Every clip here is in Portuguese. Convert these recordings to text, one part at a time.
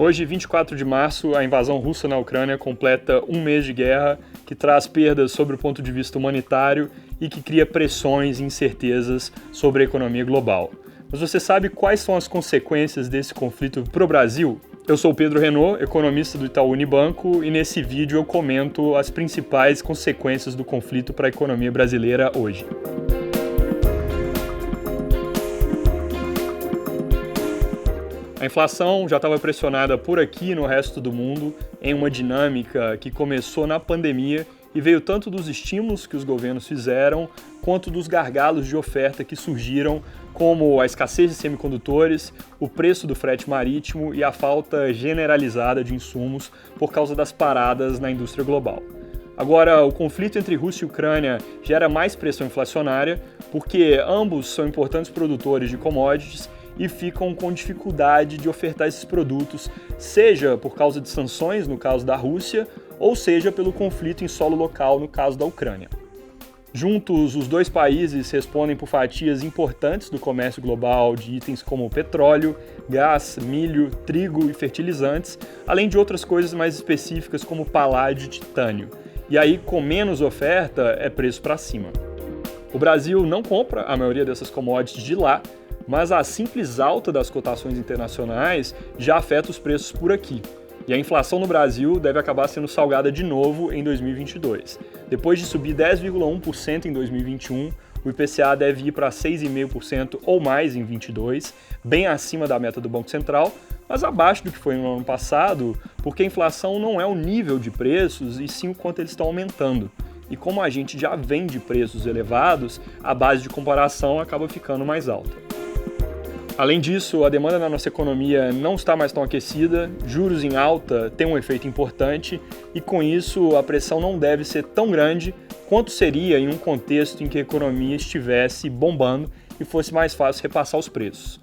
Hoje, 24 de março, a invasão russa na Ucrânia completa um mês de guerra que traz perdas sobre o ponto de vista humanitário e que cria pressões e incertezas sobre a economia global. Mas você sabe quais são as consequências desse conflito para o Brasil? Eu sou o Pedro Renault, economista do Itaú Unibanco, e nesse vídeo eu comento as principais consequências do conflito para a economia brasileira hoje. A inflação já estava pressionada por aqui e no resto do mundo em uma dinâmica que começou na pandemia e veio tanto dos estímulos que os governos fizeram, quanto dos gargalos de oferta que surgiram, como a escassez de semicondutores, o preço do frete marítimo e a falta generalizada de insumos por causa das paradas na indústria global. Agora, o conflito entre Rússia e Ucrânia gera mais pressão inflacionária, porque ambos são importantes produtores de commodities e ficam com dificuldade de ofertar esses produtos, seja por causa de sanções, no caso da Rússia, ou seja pelo conflito em solo local, no caso da Ucrânia. Juntos, os dois países respondem por fatias importantes do comércio global de itens como petróleo, gás, milho, trigo e fertilizantes, além de outras coisas mais específicas como paládio e titânio. E aí, com menos oferta, é preço para cima. O Brasil não compra a maioria dessas commodities de lá, mas a simples alta das cotações internacionais já afeta os preços por aqui. E a inflação no Brasil deve acabar sendo salgada de novo em 2022. Depois de subir 10,1% em 2021, o IPCA deve ir para 6,5% ou mais em 2022, bem acima da meta do Banco Central, mas abaixo do que foi no ano passado, porque a inflação não é o nível de preços, e sim o quanto eles estão aumentando. E como a gente já vem de preços elevados, a base de comparação acaba ficando mais alta. Além disso, a demanda na nossa economia não está mais tão aquecida, juros em alta têm um efeito importante e, com isso, a pressão não deve ser tão grande quanto seria em um contexto em que a economia estivesse bombando e fosse mais fácil repassar os preços.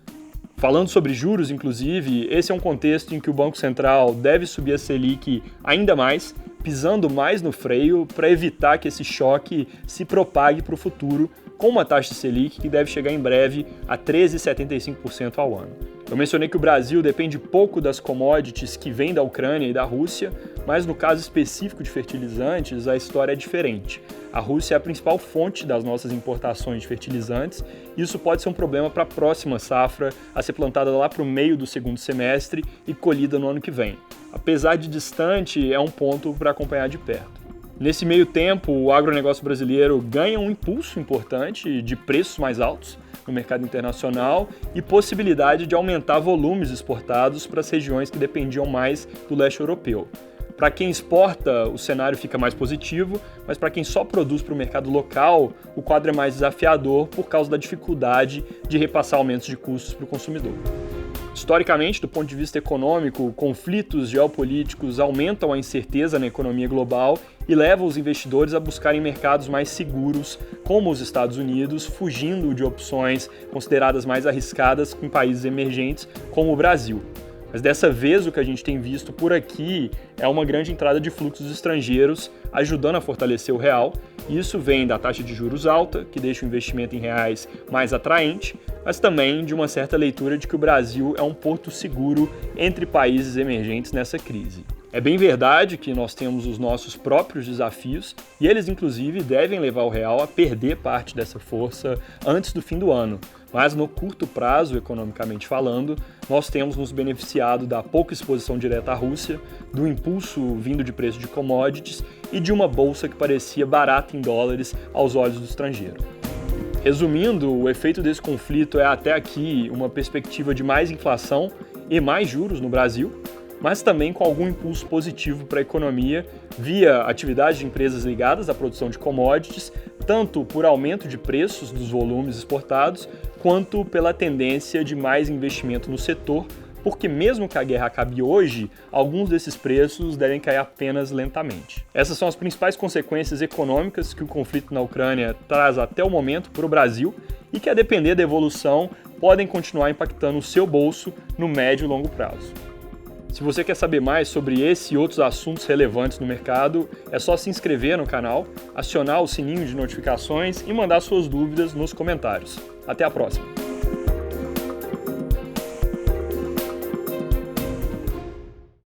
Falando sobre juros, inclusive, esse é um contexto em que o Banco Central deve subir a Selic ainda mais, pisando mais no freio para evitar que esse choque se propague para o futuro, com uma taxa Selic que deve chegar em breve a 13,75% ao ano. Eu mencionei que o Brasil depende pouco das commodities que vêm da Ucrânia e da Rússia, mas no caso específico de fertilizantes, a história é diferente. A Rússia é a principal fonte das nossas importações de fertilizantes, e isso pode ser um problema para a próxima safra a ser plantada lá para o meio do segundo semestre e colhida no ano que vem. Apesar de distante, é um ponto para acompanhar de perto. Nesse meio tempo, o agronegócio brasileiro ganha um impulso importante de preços mais altos no mercado internacional e possibilidade de aumentar volumes exportados para as regiões que dependiam mais do leste europeu. Para quem exporta, o cenário fica mais positivo, mas para quem só produz para o mercado local, o quadro é mais desafiador por causa da dificuldade de repassar aumentos de custos para o consumidor. Historicamente, do ponto de vista econômico, conflitos geopolíticos aumentam a incerteza na economia global e levam os investidores a buscarem mercados mais seguros, como os Estados Unidos, fugindo de opções consideradas mais arriscadas em países emergentes, como o Brasil. Mas dessa vez o que a gente tem visto por aqui é uma grande entrada de fluxos estrangeiros, ajudando a fortalecer o real. E isso vem da taxa de juros alta, que deixa o investimento em reais mais atraente, mas também de uma certa leitura de que o Brasil é um porto seguro entre países emergentes nessa crise. É bem verdade que nós temos os nossos próprios desafios e eles, inclusive, devem levar o real a perder parte dessa força antes do fim do ano. Mas no curto prazo, economicamente falando, nós temos nos beneficiado da pouca exposição direta à Rússia, do impulso vindo de preço de commodities e de uma bolsa que parecia barata em dólares aos olhos do estrangeiro. Resumindo, o efeito desse conflito é até aqui uma perspectiva de mais inflação e mais juros no Brasil, mas também com algum impulso positivo para a economia via atividade de empresas ligadas à produção de commodities, tanto por aumento de preços dos volumes exportados, quanto pela tendência de mais investimento no setor, porque mesmo que a guerra acabe hoje, alguns desses preços devem cair apenas lentamente. Essas são as principais consequências econômicas que o conflito na Ucrânia traz até o momento para o Brasil e que, a depender da evolução, podem continuar impactando o seu bolso no médio e longo prazo. Se você quer saber mais sobre esse e outros assuntos relevantes no mercado, é só se inscrever no canal, acionar o sininho de notificações e mandar suas dúvidas nos comentários. Até a próxima!